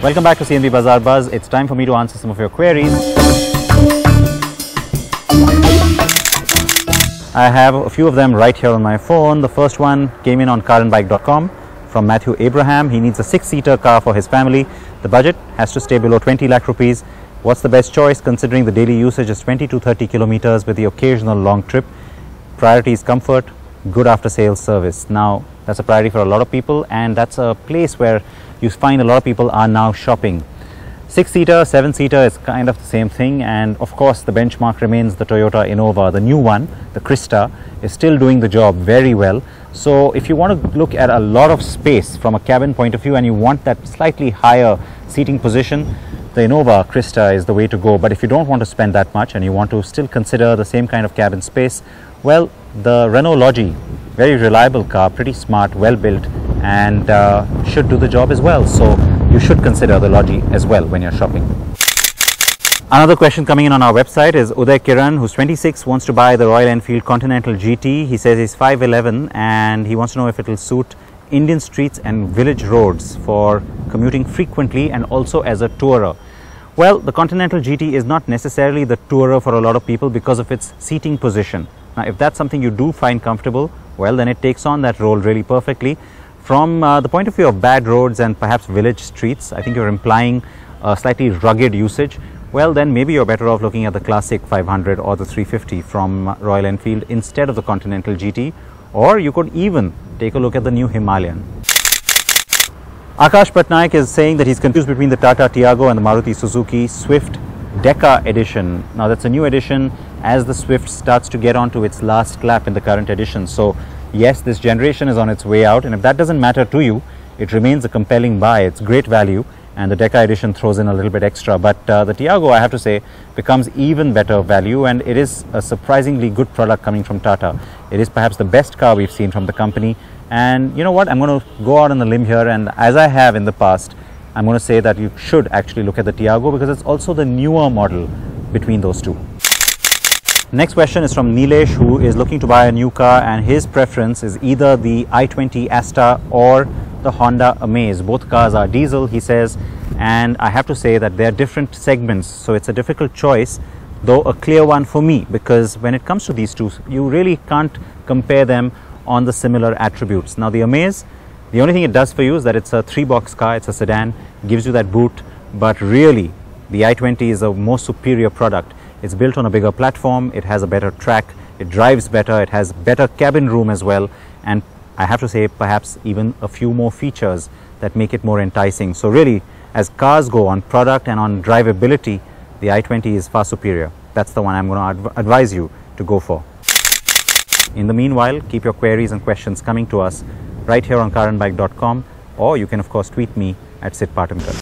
Welcome back to CNB Bazaar Buzz. It's time for me to answer some of your queries. I have a few of them right here on my phone. The first one came in on carandbike.com from Matthew Abraham. He needs a 6-seater car for his family. The budget has to stay below 20 lakh rupees. What's the best choice considering the daily usage is 20 to 30 kilometers with the occasional long trip? Priority is comfort, good after sales service. Now that's a priority for a lot of people, and that's a place where you find a lot of people are now shopping. 6-seater, 7-seater is kind of the same thing, and of course the benchmark remains the Toyota Innova. The new one, the Crista, is still doing the job very well. So if you want to look at a lot of space from a cabin point of view and you want that slightly higher seating position, the Innova Crista is the way to go. But if you don't want to spend that much and you want to still consider the same kind of cabin space, well, the Renault Logi, very reliable car, pretty smart, well built, and should do the job as well. So you should consider the Logi as well when you're shopping. Another question coming in on our website is Uday Kiran, who's 26, wants to buy the Royal Enfield Continental GT. He says he's 5'11" and he wants to know if it will suit Indian streets and village roads for commuting frequently and also as a tourer. Well, the Continental GT is not necessarily the tourer for a lot of people because of its seating position. Now, if that's something you do find comfortable, well, then it takes on that role really perfectly. From the point of view of bad roads and perhaps village streets, I think you're implying a slightly rugged usage. Well, then maybe you're better off looking at the classic 500 or the 350 from Royal Enfield instead of the Continental GT, or you could even take a look at the new Himalayan. Akash Patnaik is saying that he's confused between the Tata Tiago and the Maruti Suzuki Swift Deca edition. Now that's a new edition as the Swift starts to get onto its last lap in the current edition. So yes, this generation is on its way out, and if that doesn't matter to you, it remains a compelling buy. It's great value, and the Deca edition throws in a little bit extra. But the Tiago, I have to say, becomes even better value, and it is a surprisingly good product coming from Tata. It is perhaps the best car we've seen from the company. And you know what, I'm going to go out on a limb here, and as I have in the past, I'm going to say that you should actually look at the Tiago because it's also the newer model between those two. Next question is from Nilesh, who is looking to buy a new car, and his preference is either the i20 Asta or the Honda Amaze. Both cars are diesel, he says, and I have to say that they're different segments, so it's a difficult choice, though a clear one for me, because when it comes to these two, you really can't compare them on the similar attributes. Now the Amaze, the only thing it does for you is that it's a 3-box car, it's a sedan, gives you that boot, but really the i20 is a more superior product. It's built on a bigger platform, it has a better track, it drives better, it has better cabin room as well, and I have to say perhaps even a few more features that make it more enticing. So really, as cars go on product and on drivability, the i20 is far superior. That's the one I'm going to advise you to go for. In the meanwhile, keep your queries and questions coming to us right here on carandbike.com, or you can of course tweet me at Sid Patamkar.